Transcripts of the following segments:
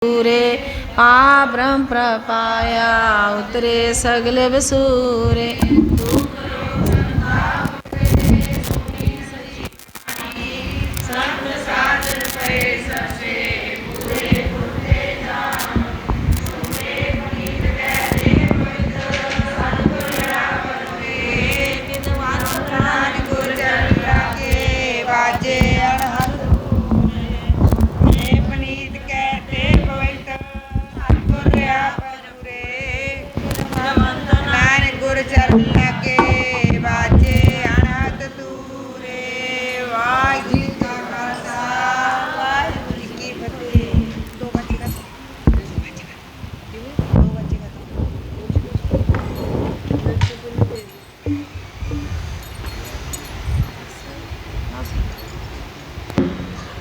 सूरे ब्रह्म प्रपाया उतरे सगले बसूरे।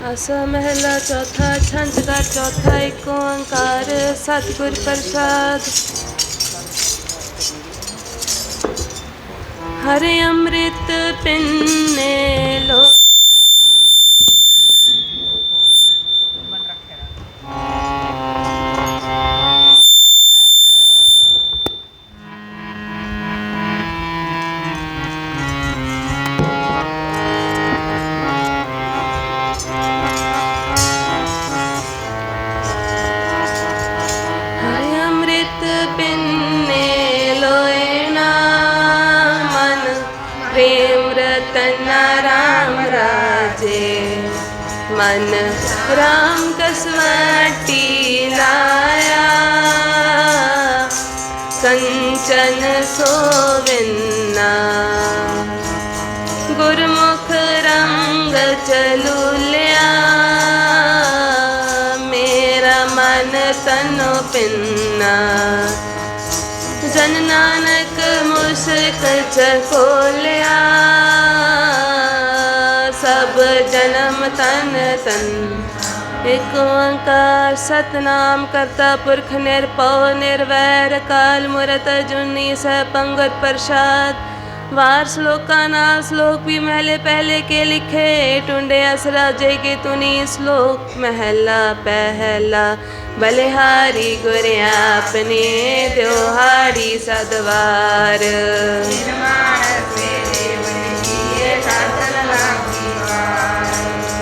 आसा महला चौथा छंद का चौथा एक ओंकार सतगुर प्रसाद। हरे अमृत पिन्ने लो मन राम कसवटी लाया कंचन सोविन्ना गुरमुख रंग चलूलिया मेरा मन तनो पिन्ना जन नानक मुस्क चकोलिया सब जन्म तन तन। एक ओंकार सतनाम करता पुरख निरभव निर्वैर काल मूरत अजूनी सैभंगुर प्रसाद। वार श्लोका नाल श्लोक भी महले पहले के लिखे टुंडे अस राजे के तुनी श्लोक महला पहला। बलिहारी गुर आपने त्योहारी सदवार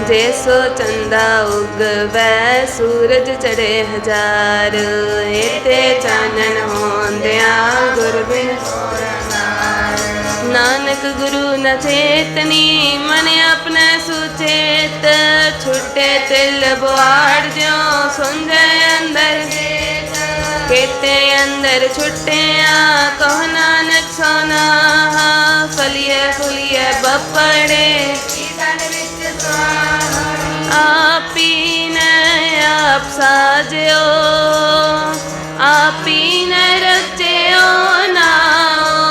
जैसो चंदा उगवै सूरज चढ़े हजार एते चानन होंदिया गुर बिन नानक गुरु न चेतनी मन अपने सुचेत छुटे तिल बुआड़ ज्यों सुंझे अंदर केते अंदर छुटे कहो नानक सोना फलिए फुलिए बपड़े आपी ने आप साजो आपी ने रचयो नाओ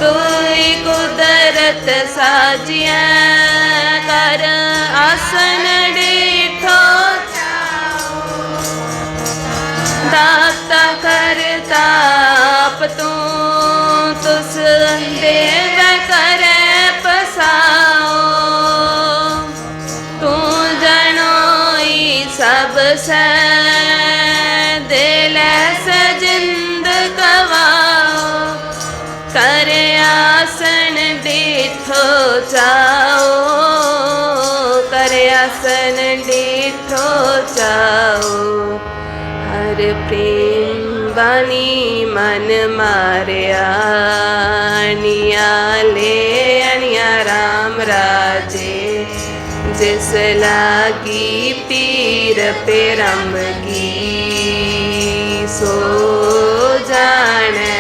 दुई कुदरत साजिया कर आसन डीठो दाता करता आप तू तुस देव करे पसाओ तू जनोई सब से दिल से जिंद कवाओ करे आसन डीठो चाओ करे आसन डीठो चाओ। हर प्रेम बानी मन मारिया अनिया ले अनिया राम राजे जिस लागी पीर पेरम की सो जाने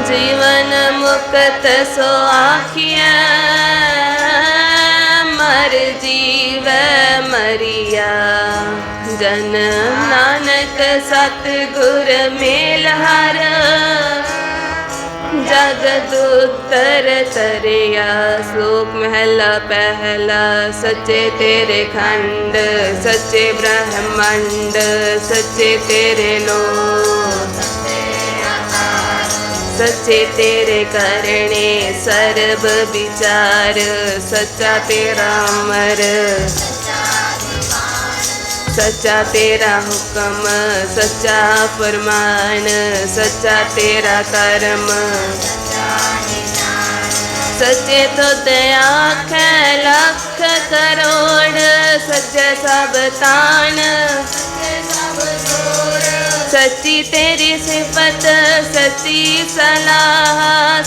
जीवन मुक्त सो आखिया मर जीव मरिया जन नानक सतगुर मेल हर जगत उत्तर तरिया। श्लोक महला पहला सच्चे तेरे खंड सच्चे ब्रह्मांड सच्चे तेरे लोक सच्चे तेरे करने सर्व विचार सच्चा तेरा अमर सच्चा तेरा हुक्म सच्चा फरमान, सच्चा तेरा कर्म सच्चे तो दया है लख करोड़, सच्चे सब तान सच्ची तेरी सिफत सच्ची सलाह,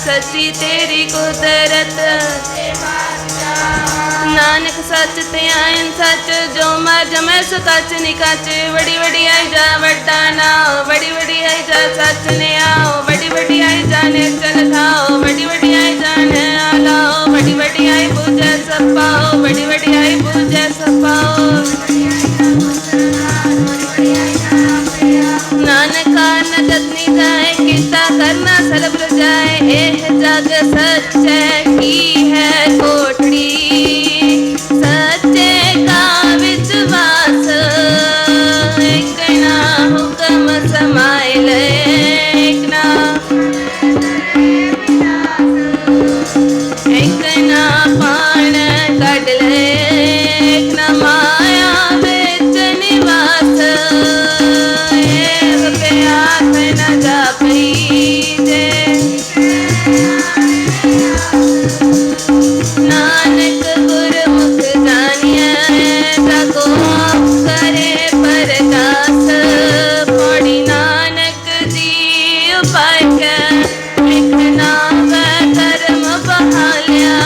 सच्ची तेरी कुदरत नानक सच ते आइन सच, जो मर जमै सच निकच, बड़ी बड़ी आई जा वड्डा नाओ, बड़ी बड़ी आई जा सच ने आओ, बड़ी बड़ी आई जाने चल खाओ, बड़ी बड़ी आई जाने आलाओ, बड़ी बड़ी आई पूजे सपाओ, बड़ी बड़ी आई पूजे सपाओ। नानका नजत नहीं जाए किता करना सर्व जाए, एह जग सच्चे की है कोठड़ी, सच्चे का विश्वास एक ना हुक्म समाए ले, एक ना पान कट ले, एक ना माया बिच निवास, न जा पीजे नानक गुरमुख जानिए, जाको करे प्रकाश, पौड़ी नानक जी उपाय लिखना व कर्म बहालिया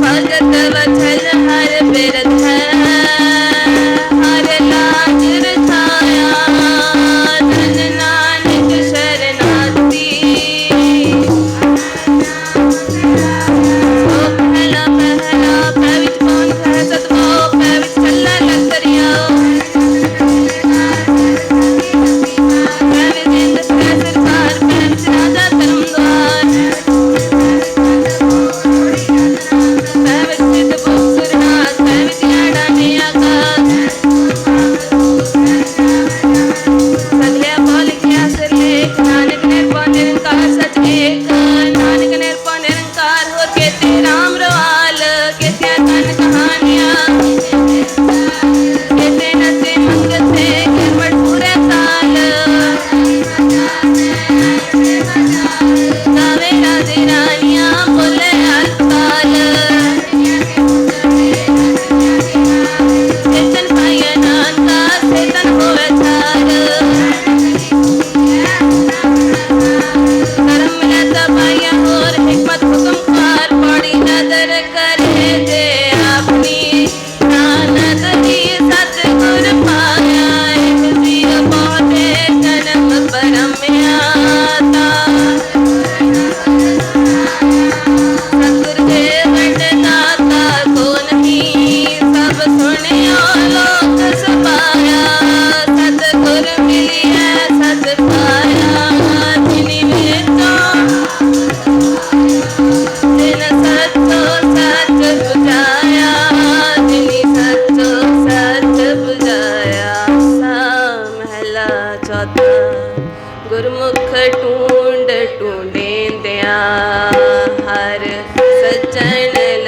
भगत वत्सल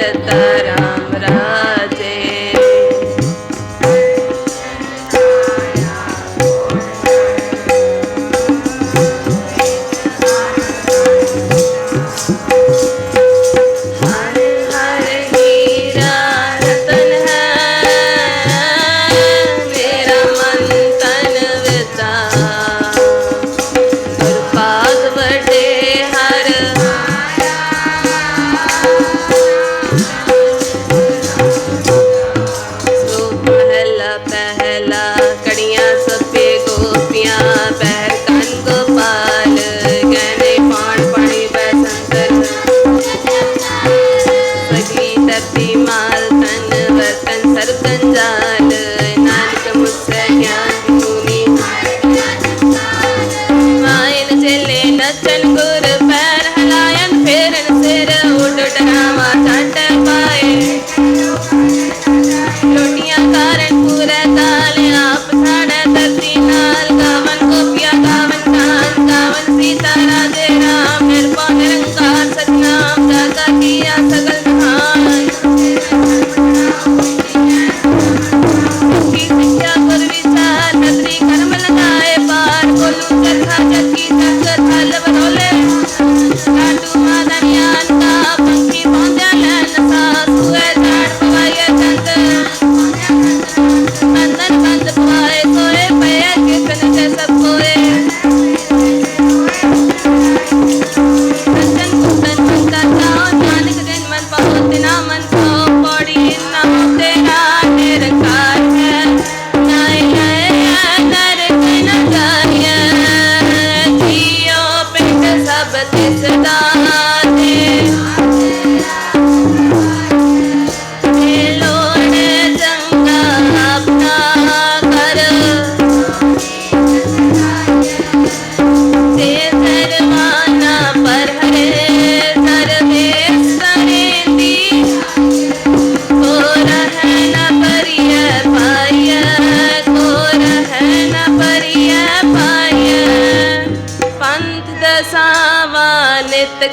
चेता राम राजे।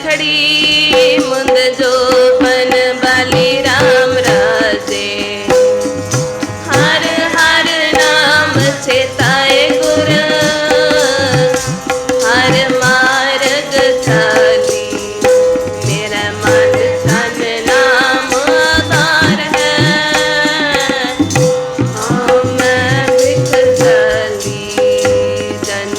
खड़ी मुंद जो बन बाली राम राजे। हर हर नाम चेताए गुर हर मार्ग चाली। मेरा मन तन नाम आधार है मैं बिखर चली जन।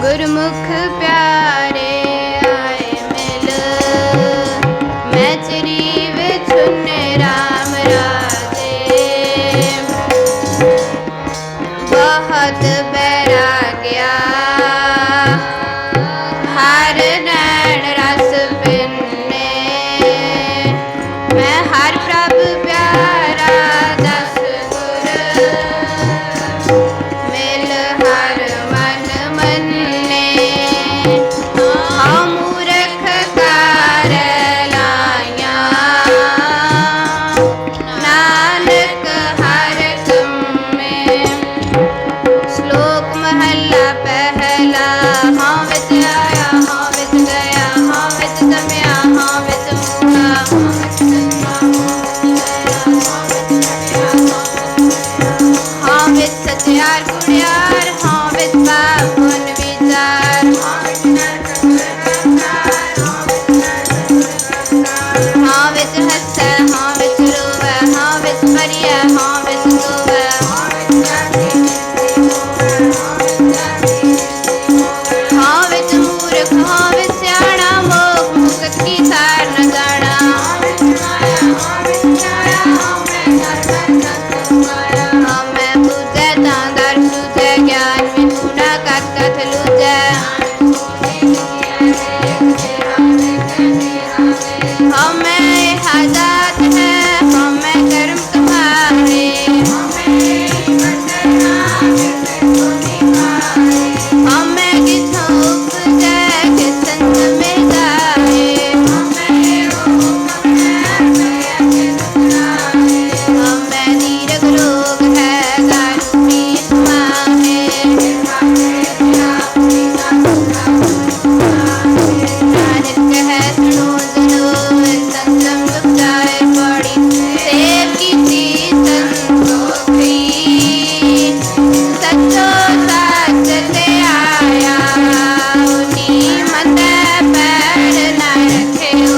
गुरमुख प्यारे आए मिल मैचरी विचुन राम राजे बहुत बैराग्या हर नैन रस पिन्ने मैं हर प्रभ प्यारा दस गुर मिल हर मन मन्ने हाँ मूरख कार लाया नानक हर कम्मे श्लोक महला पहला हाँ विच आया हाँ विच गया हाँ विच जमया हाँ विच मूला हाँ विच सत्यार कुड़ियार हाँ विच पाप पुन विचार हाँ विच हंसै हाँ विच रोवै हाँ विच मरियै हाँ विच सोवै हाँ विच मूर्ख हाँ विच स्याणा मोह मुक्त की सार न जाना हाँ मैं पूजै तां दर सूझै ज्ञान मैनू ना कथ कथ लूझै हाँ मैं आजाद है हाँ मैं कर्म तुम्हारे हाँ मैं किथों उपजै किस संत में जाए हाँ मैं दीर्घ रोग है दारू प्रीत माहे नानक कहे सुनो सुनो संगम उपजाए पड़ी सेव की संतोखी सचो सच ते आया उनी मत पैर न रखियो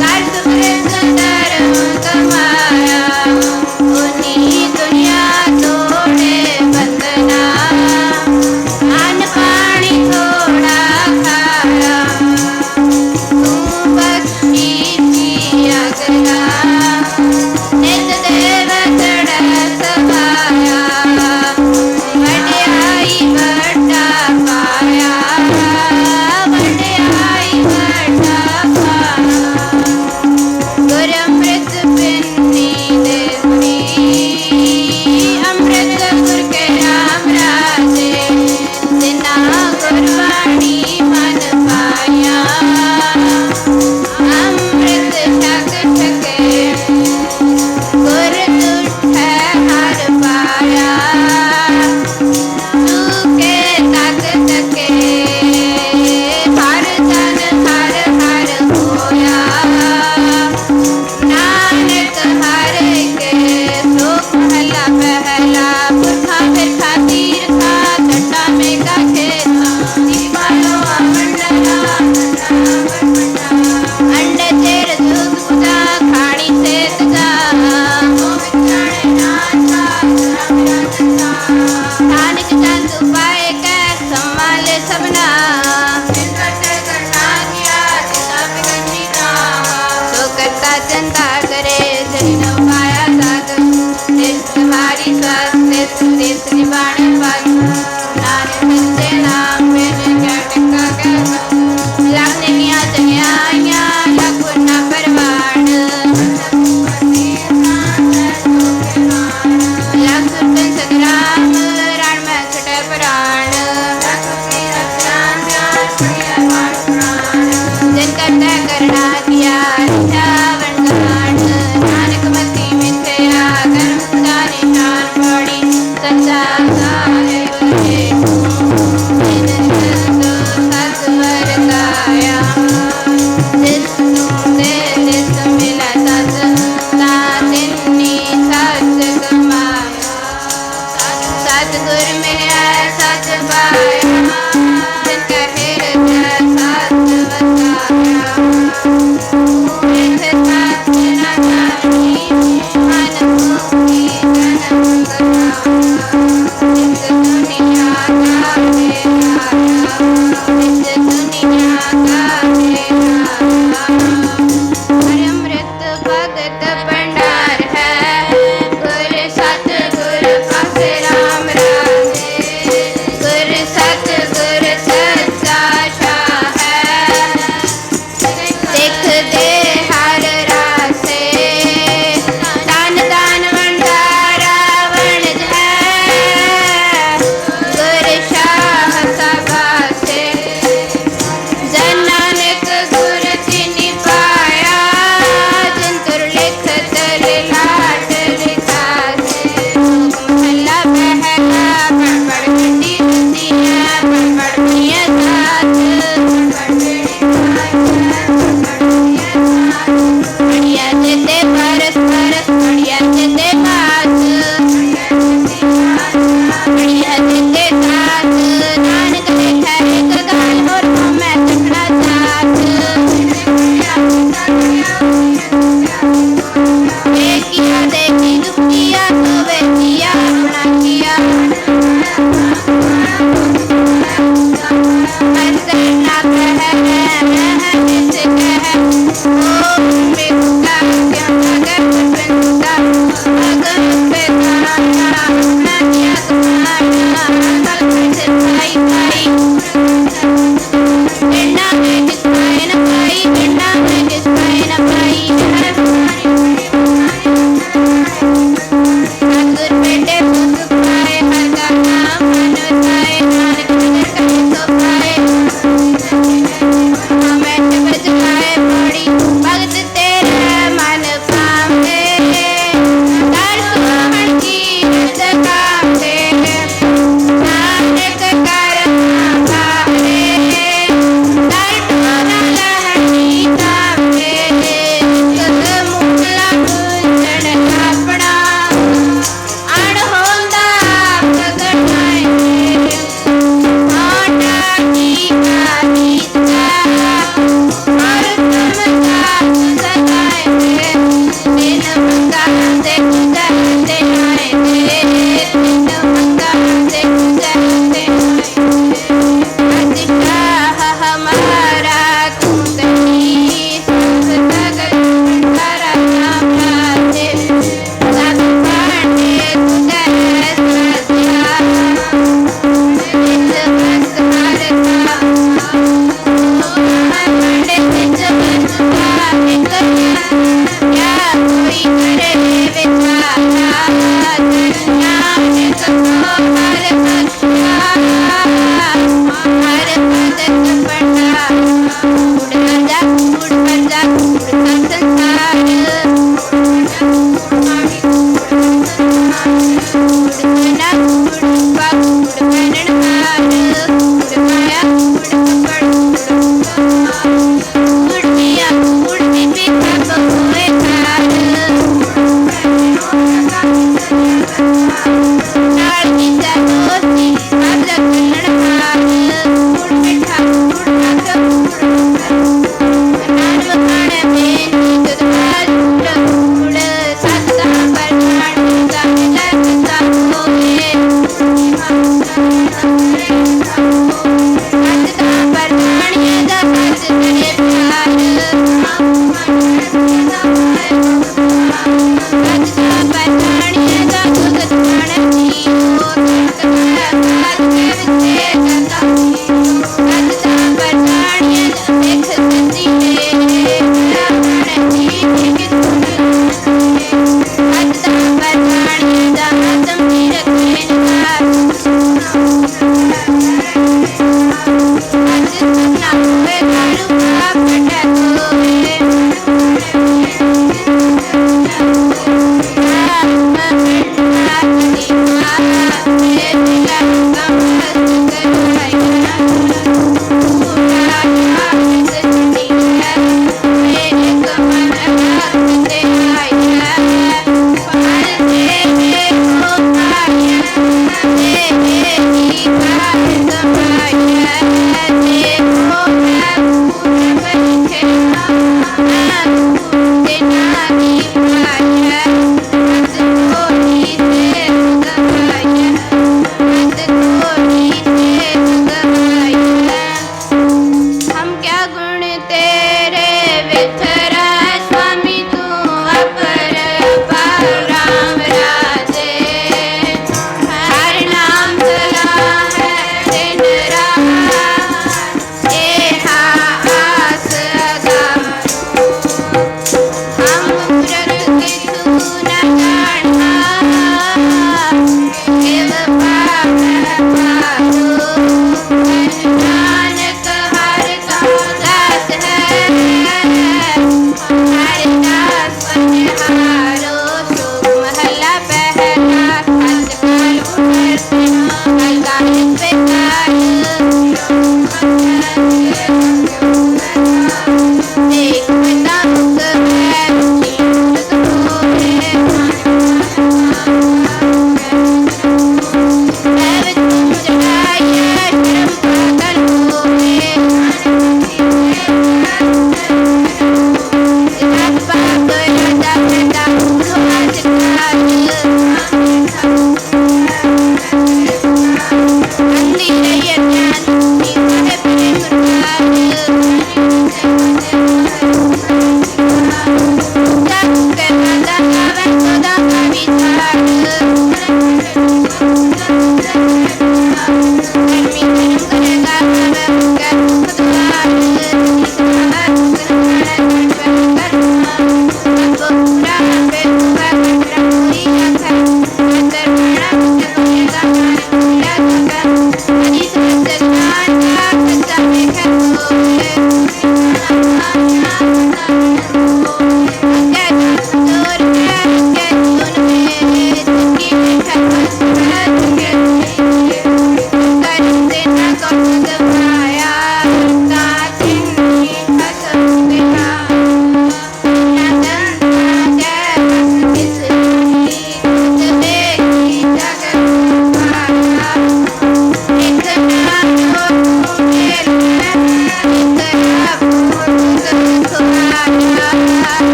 कर सुकृत धर्म कमाया उनी दुनिया तोड़े बंदना अन्न पानी थोड़ा खाया तू बख्शी किया गया नित देव चढ़ सभाया वड्याई वड्डा पाया वड्याई वड्डा पाया गुर अमृत पिन्नी देवनी अमृत गुर के राम राजे तिना गुरबाणी मन पाया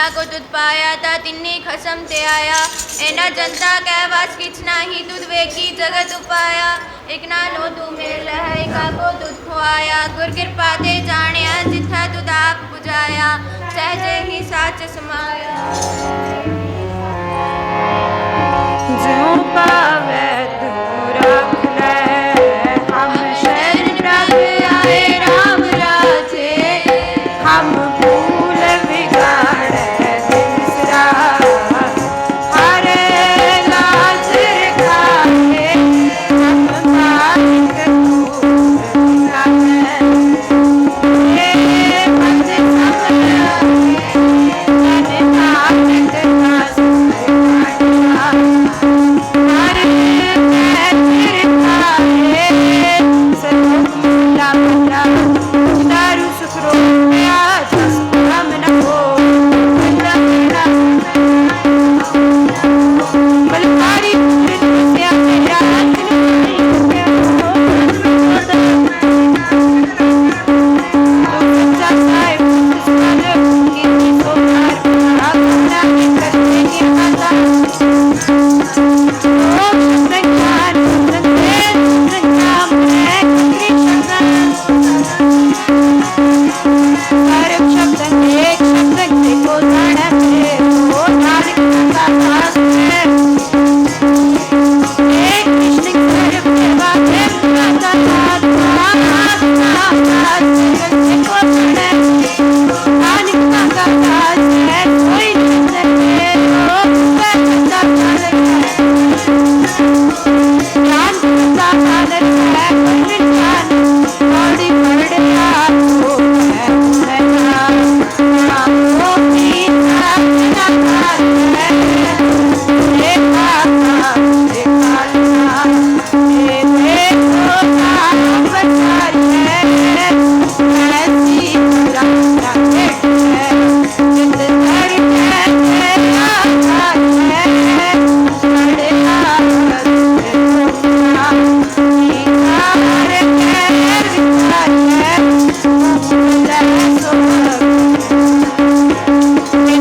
जिन्ना को तुद पाया ता तिन्नी खसम ते आया एना जनता कह वास किछ नाही तुद वेगी जगत उपाया एक नानो तू मेल है एका को तुद खुआया गुर कृपा ते जानिया जिथा तुद आप बुझाया सहजे ही साच समाया ज्यों पावे तू रख ले हम शरण रख आए राम राजे हम भूल बिगाड़े तीसरा हरे लाज खाए हम मालिक तू लागे ये मत समझ तन नानक दास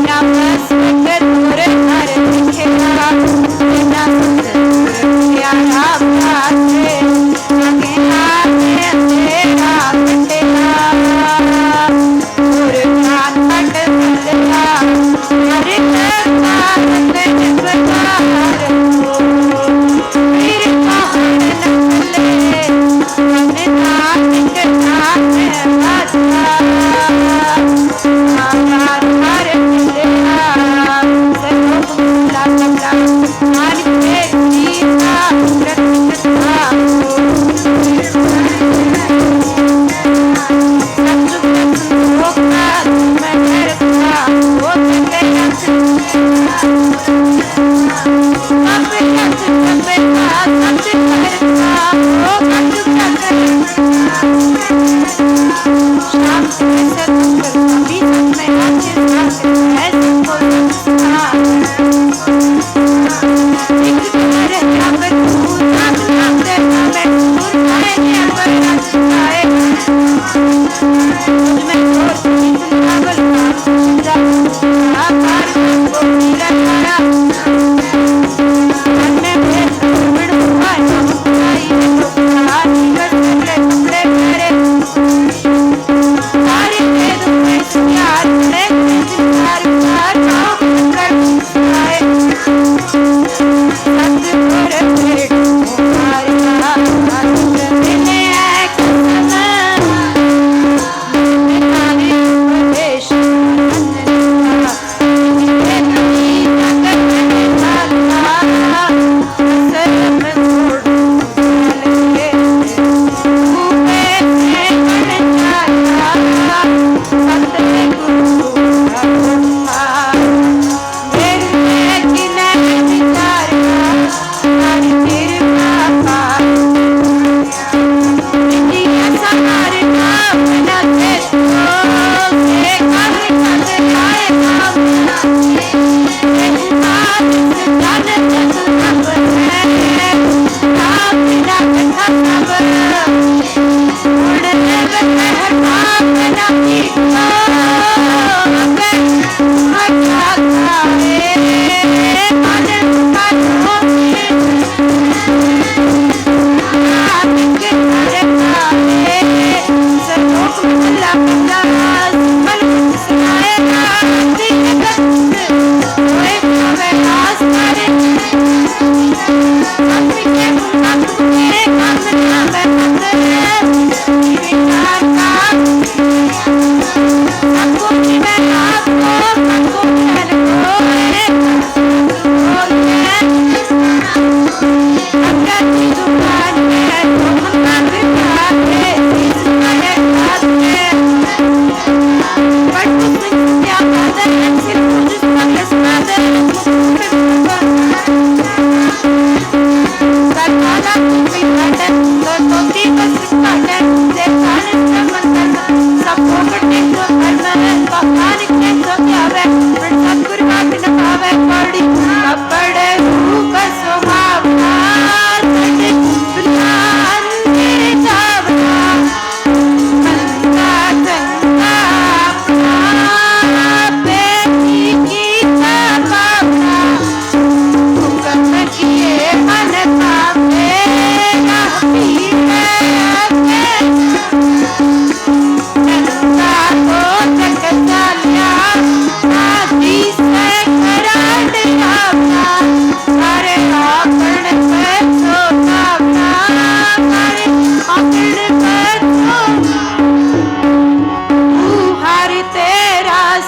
Namaste,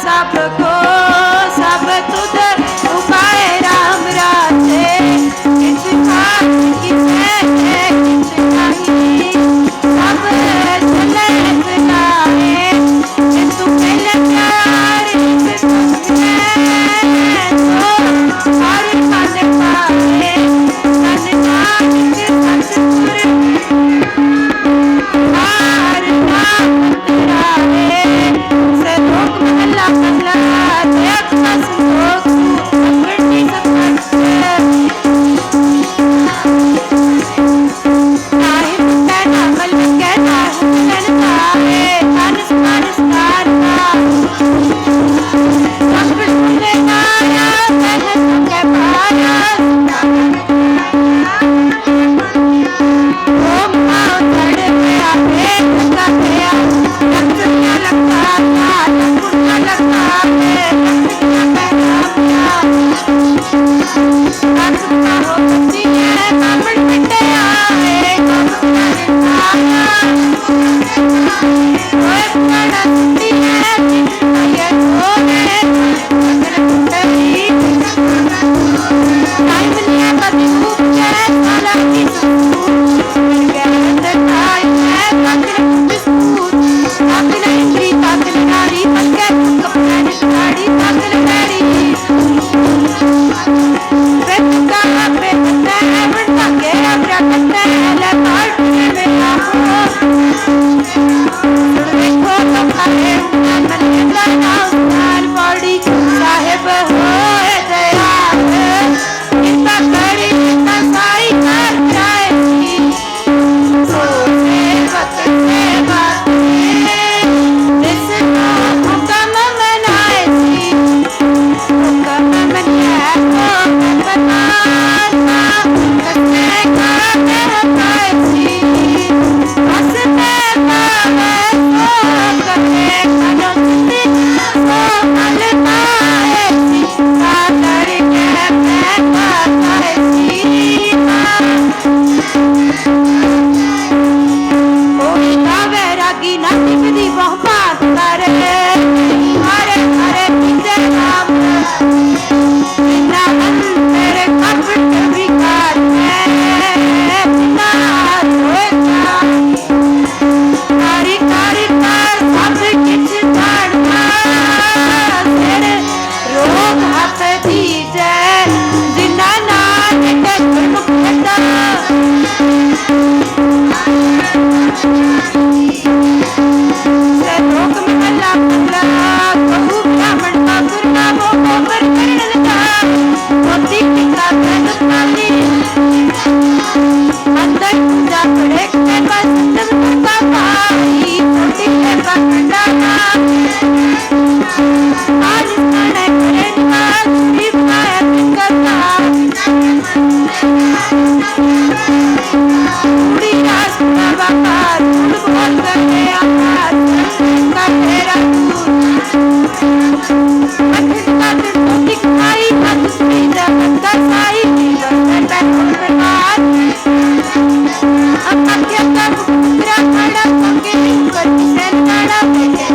सबको सब तुद उपाय राम राजे किछ खास किसे किछ नहीं सब चले बनाए तू पहले प्यार इस तो हर मन पाए तन नानक सतगुर हार नाम तेरा है से लोक महला महला देख संतोष अपनी सपन नाहि कहना मल कहना हसन तारे मानस मानस तारा संकट सुने आया कहन के पाया ओम मां धड़ गया है लगा गया लक्ष्य लगा लक्ष्य लगा है लक्ष्य पहना लक्ष्य हो बच्ची है कामड़ पिटे आए कामड़ आया ओए बड़ा सुंदी है ये तो है अगर तेरी टाइम लिया कभी खूब है साला की सुकून गैरत टाइम है काकल बिस्कुट काकल इंद्री काकल नारी पक्के कपड़े निकाली काकल मेरी वे का पे पता है बंदा के अपना करता है ले पार्ट में आहो देखो तो खाए उन्हें मन के नाम नाल पड़ी साहिब होए दयाल कितना करी कितना साई कर जाएगी तो से वक्त से बात इसको हुक्म मनाएगी हुक्म मनाए तो बताना कसने का पाएगी हंसने पावे तो कहे कनोती तो अलमाएगी कादर के बताएगी कोई गावे रागी नाती विधि बहु बात करे हरे हरे पीछे नाम बिना तेरे कपट विकार है बिना धोएगा कारी कारी कार सब किछ जाना तेरे रोग हाथ दीजे जिना नानक गुरमुख खता से लोक महला महला कहू ब्राह्मण का गुरना वो गोबर करण लगा मोती टिका तन पाली अंदर पूजा पड़े के बाद संतम का भाई मोती के पकड़ा आज खाने करे निवास भी पाया करता पूरी रात का बाबा झूठ बोल करके आवाज का तेरा मत का तो दिखाई मत सीधा मत साई जीवन में बर्बाद अब क्या कर पूरा खड़ा होके ऊपर से खड़ा बैठे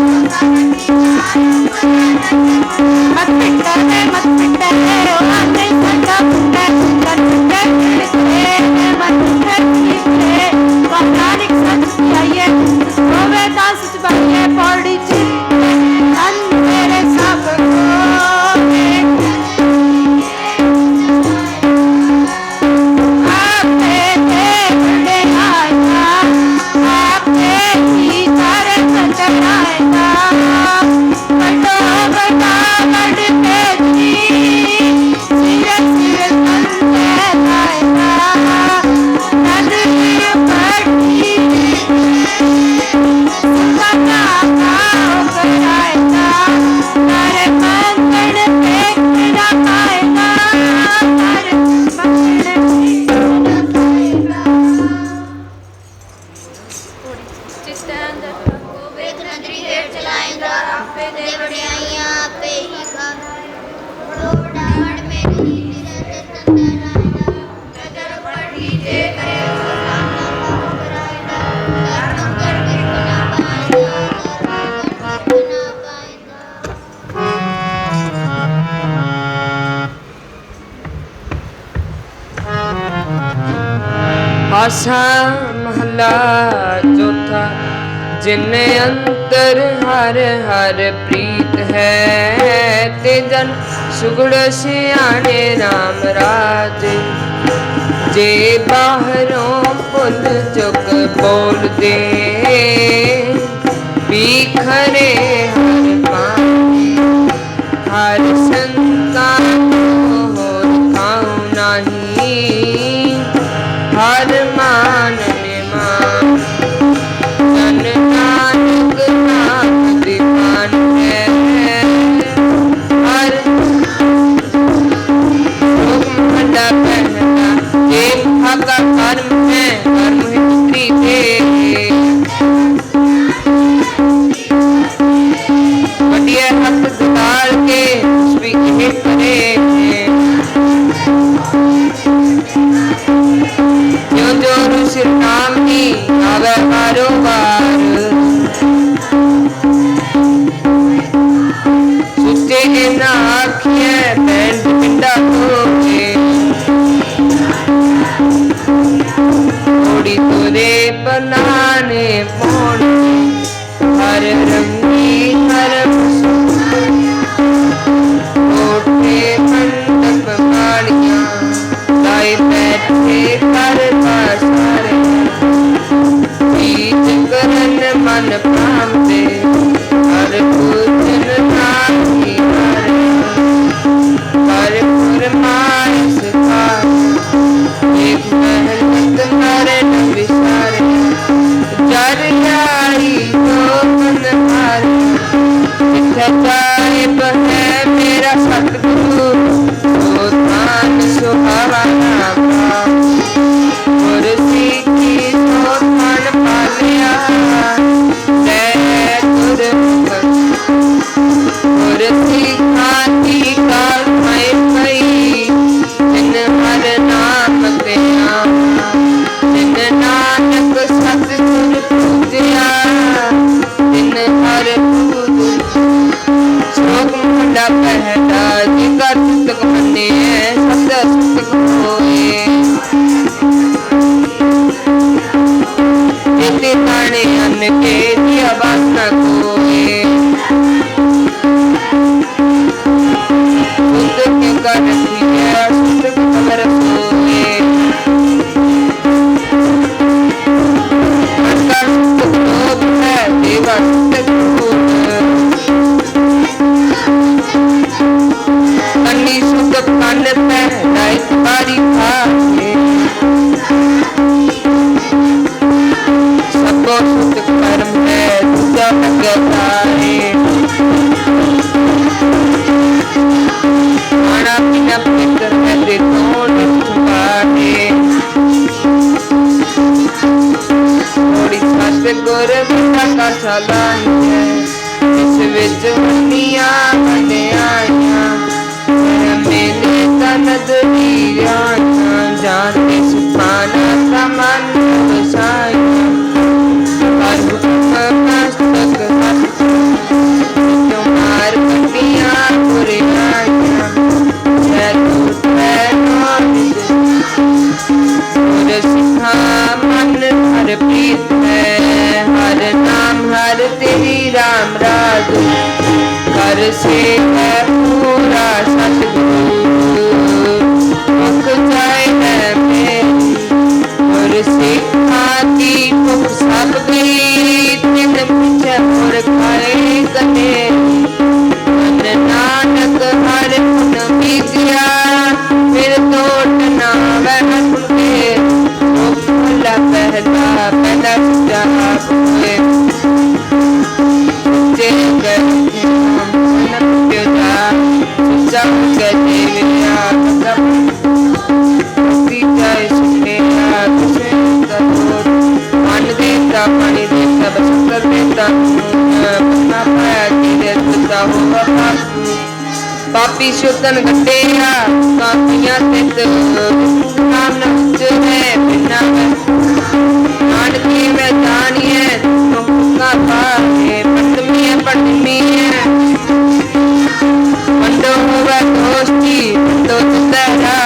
मत पिटा है ओ नहीं ठंडा फुंडा कर पिटे मत पिटे पौराणिक सच आइए होवे दास बाइए पौड़ी जी अन मेरे सब को आसा महला चौथा। जिन अंतर हर हर प्रीत है, ते जन सुगड़ सियाने राम राज। जे बाहरों पुल चुक बोल दे, बिखरे हर पानी। हर संतान हो खाऊं नहीं, हर मान मान। जन नानक नाम दीवान है, हर महला पहला। ये भागा कर्म है, कर्म हिस्ट्री थे। बढ़िया हक डाल के भी ये करे, जो जो ऋषि नाम ही आवे कारोबार। सुचे ना आखिए पैंट पिंडा धोके, थोड़ी तुरे बनाने पौने। हर रंगी हर ओठे मंडप माड़ियां, लाए बैठे कर सारे। बीज करन मन प्राण दे, हर पूजन नामी हरे। हर फरमाए सिखाए, एक मेहनत मारे न विसारे। जर जाई तो मन हारे, जिथे साहिब है मेरा सतगुरु। तो थान सुहावा नाम, कुर्सी की तो थान पालिया। कुर्सी खाती काल मैं पई, जिन हर नाम ते आवा। जिन नानक सतगुर पूजया, जिन हर पूज। श्लोक महला पहला। जिका चितक मने सत सतक होए, जेते ताने अन्न के दिया वासना कोए। शुद्ध के कर दिया शुद्ध खबर सोए, अंतर शुद्ध लोभ है देवा शुद्ध क्रोध। कन्नी शुद्ध कान पे लाइट बारी खाए, सबको शुद्ध कर्म है दूजा लगताए। खाना पीना पवित्र है त्रिकोण छुपाए, थोड़ी सत गुर बिना का चलान है। इस विच मनिया बने आया, मेले तनदरी आया। जाते सुपाना समान साया, हर हुक्म मस्तक हस्त। तुम्हार कटिया बुरे आया, सिखा मन हर प्रीत है। हर नाम हर तेरी राम राज, कर से है पूरा सतगुरु। मुख जाए है मेरी, और सिखा की मुख सब गई। तिन पीछे मुर खाए कने, मन नानक हर गुण बीतिया। फिर तोट ना वह सुनके, महला पहला पहला सच्चा हुए। सच्चे गए मन प्योजा, सच्चा गए विद्या। जाए सुने तुझे करोड़, मान देता पानी देता बसंतर देता। बना पाया तेरे तुझा हुआ पापू, पापी शुद्धन गड्डेया कापियां तित। नाम नच है बिना नानकी में जानिए, तुमका पाए पटमी है पटमी है। पंडो हुआ दोस्ती पंडो चितरा,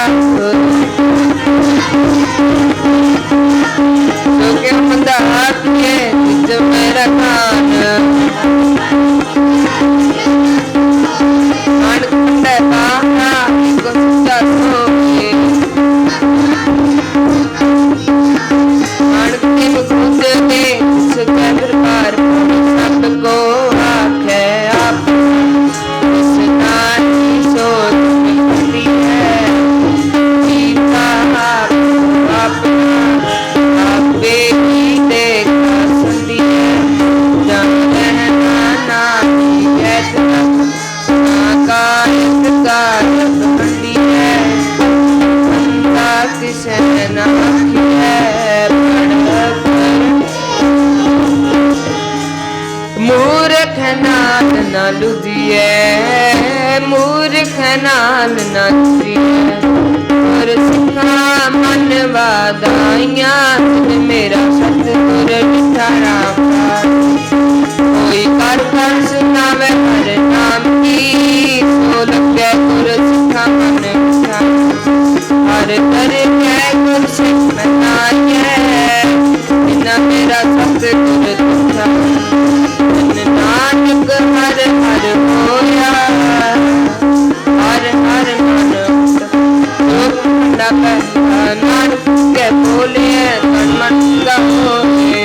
ना लुझिए, मूर्ख नाल ना लुझिए। गुर सिखा मन वादाइया, मेरा सतगुर डिठा राम कोई कर कर सुनावे हर नाम की, सो लगे गुर सिखा मन डिठा। हर कर कै गुर सिख मनाइए, बिना मेरा सतगुर डिठा। नानक हर हर होया, हर हर नानक के बोले मन मन का होए।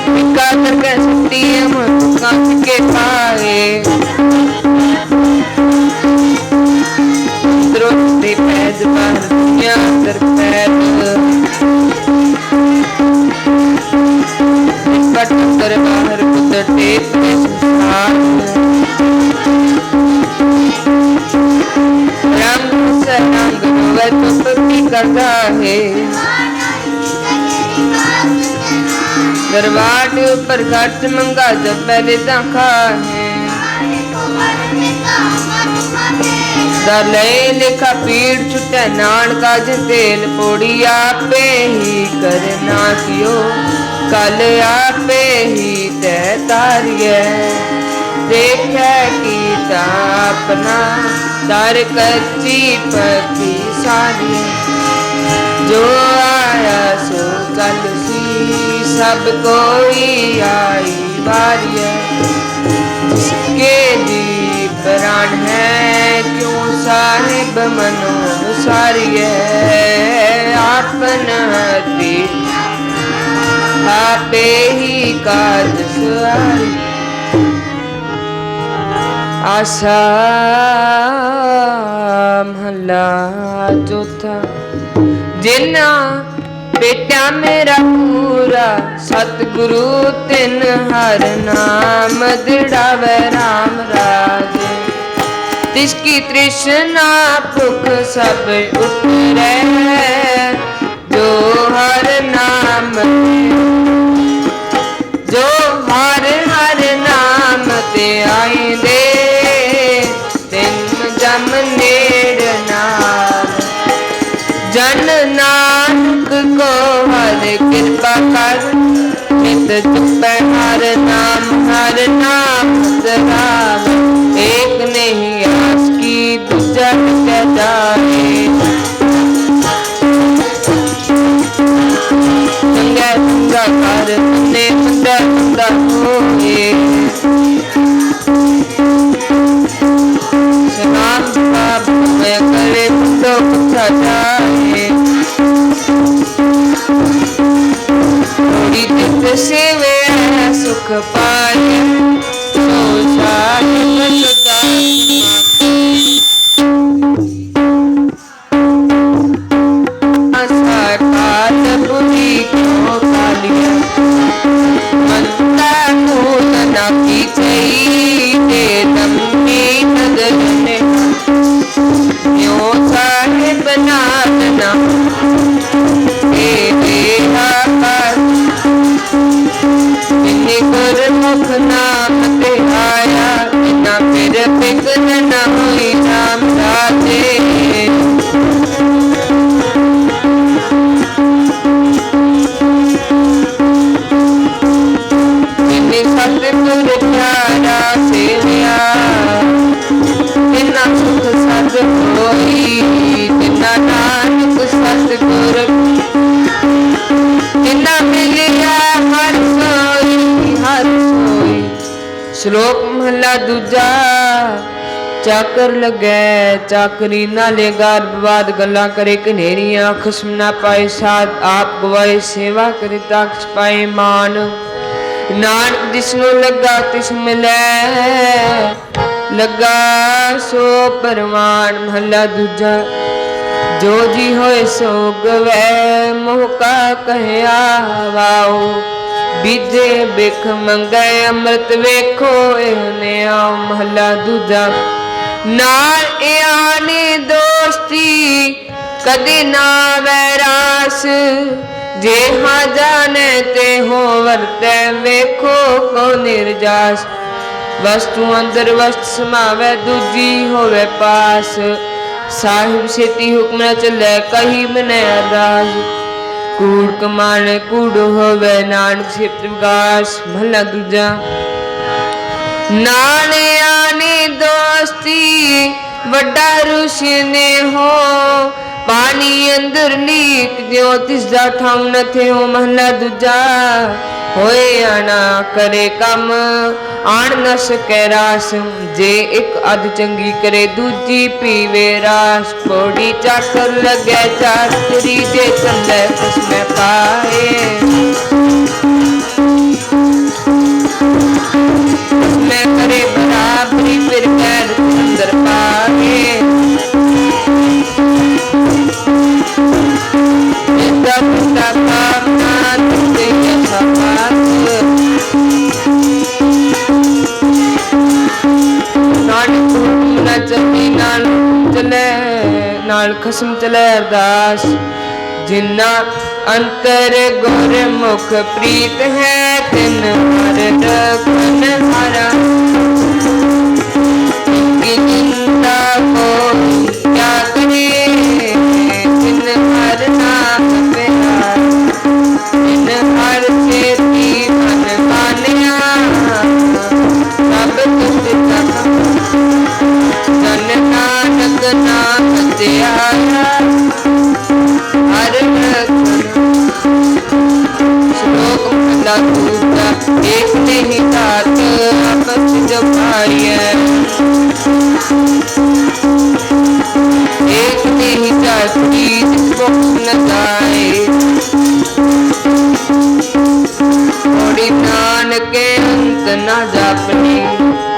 बिका करके सती कांच के पाए, द्रोही पैद बाहर दुनिया अंदर पैद। अंदर बाहर कुदरते संसार, रंग से रंग रोवे चुप भी करता है। दरबार ऊपर खर्च मंगा जब पहले तखा है। दले लिखा पीड़ छुटे नानका तेल पोड़ी, आपे ही करना कियो कल आपे ही तय तारिए। देखे कीता अपना दर कच्ची पति सारी, जो आया सो कल सी सब कोई आई बारी। जिसके जी प्राण है क्यों साहिब मनोनुसारिए, आपन हती आपे ही काज सवारी। आशा महला चौथा, जिन्ना बेटा मेरा पूरा सतगुरु तिन हर नाम दृढ़ावे राम राजे। तिसकी तृष्णा भुख सब उतरे, जो हर नाम जो हर हर नाम ते आई दे, तिन जम नेड़ नाल। जन नानक को हर कृपा कर, नित चुपे हर नाम सदाव। एक नहीं आस की दूजा के जाए, चंगा चंगा कर ने मंदा मंदा होए। सलाम बाप मैं करे तो पूछा जाए, थोड़ी दिल से वे सुख पाए, सो शायद सदा बुरी क्यों कालिया। मनता नूतना की चाहिए दम्मी नगर ने, क्यों साहिब नादना गुरमुख नाम ते आया, ना फिर बिगन न हुई राम राजे। सतगुर प्यारा सेविया, तिना सुख सद होई। तिना नानक सतगुर तिना मिलिया हर सोई हर सोई। श्लोक महला दूजा। चाकर लगे चाकरी ना लेगा, बर्बाद गला करे कनेरिया। खसम ना पाए साथ आप गवाए, सेवा करे ताक्ष पाए मान। नानक जिसनो लगा तिस मिले, लगा सो परवान। महला दूजा। जो जी होए सो गवै, मोह का कहया वाओ। बीजे बिख मंगे अमृत वेखो, एहने आओ। महला दूजा। नाल यानी दोस्ती कदी ना वैरास, जे हाँ जाने ते हो वर्ते वेखो को निर्जास वस्तु अंदर वस्तु समावे दूजी होवे पास साहिब सेती हुक्म न चले कही मने अरदास कूड़ कमाने कूड़ होवे नानक सिफत विकास महला दूजा नाने आने दोस्ती वड्डा ऋषि ने हो पानी अंदर लीक ज्योतिष दा ठाऊ न थे हो महला दूजा होए आना करे कम आन न सके रास जे एक अध चंगी करे दूजी पीवे रास कोड़ी चाकर लगे चाकरी जे चले उसमें पाए उसमें करे बराबरी फिर गैर अंदर पाए पिता पिता कामना तुझे ऐसा पास नाल खसम चले अरदास जिन्ना अंतर गोर मुख प्रीत है तिन हर रखन हारा की निंदा को क्या करे तिन हर नाम प्यार तिन हर चेती मन मानिया सब कुछ जन नानक नाम त्याया हर श्लोक महला दूसरा एक नहीं तात आपस जो भाई है एक नहीं जाती जिसको न जाए थोड़ी नानक के अंत न जापनी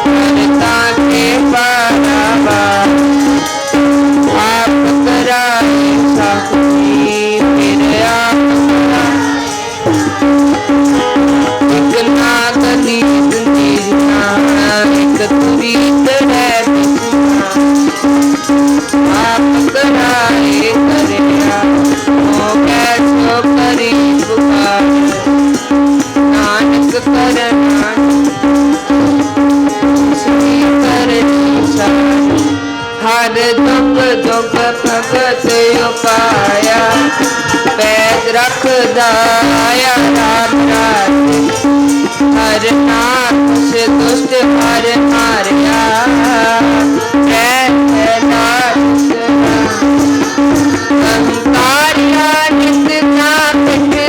करता के पारावा आप कराए साखी फिर आप एक नागनी दुनिया एक तुरी तरह आप कराए करिया हो कैसो करी पुकार नानक करना हर दुख दुख भगत उपाया पैद रख दाया राम रात हर नाथ से दुष्ट हर मारिया अंकारिया नित नाम दे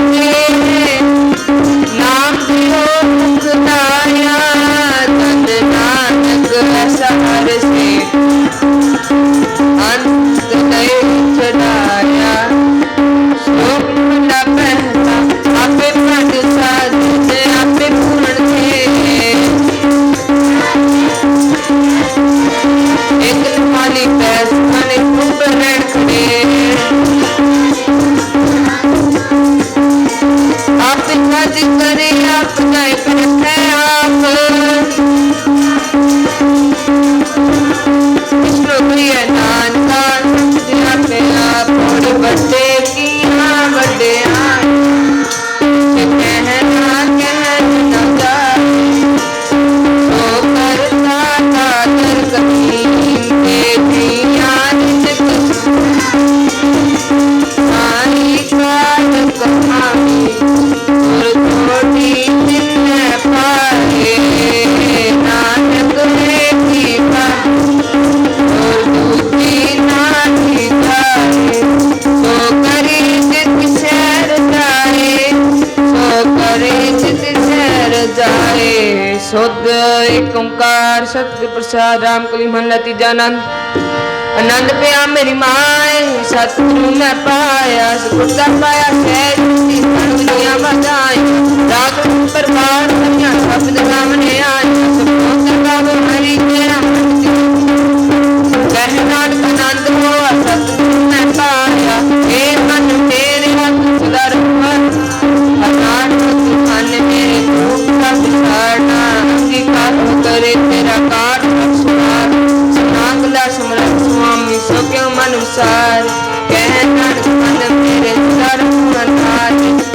नाम दियो मुखदाया तन नानक सहर से अंत नहीं चढ़ाया श्लोक महला पहला आपे पद साधे आपे पूर्ण थे एक थाली पैस खाने खूब रहन खड़े आप काज करे आप गाय करते आप नानका अपने आप बड़े किया बड़े कहना कहना जाए तो करता कादर कभी के ध्यान सारी काल कहानी और थोड़ी दिन पाए नानक है की बात और दूसरी नानी जाए सो करे जित शहर जाए सो करे जित शहर जाए शुद्ध एक ओंकार सतगुर प्रसाद राम कली महला तीजा आनंद पिया मेरी माए सतगुरु मैं पाया सतगुरदा पाया सहज दुनिया बधाई राग प्रभात कन्या शब्द सामने आए सब गाव हरि तेरा कह नानक आनंद हो सतगुरु मैं पाया हे मन तेरे हाथ सुधर मन मन मेरे दुख का विसारना अंगीकार करे तेरा कार सुनार नागला समरथ स्वामी सो क्यों मन अनुसार कह नानक मन मेरे सर मन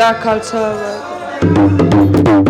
ਕਾ ਖਾਲਸਾ ਵਾਹਿਗੁਰੂ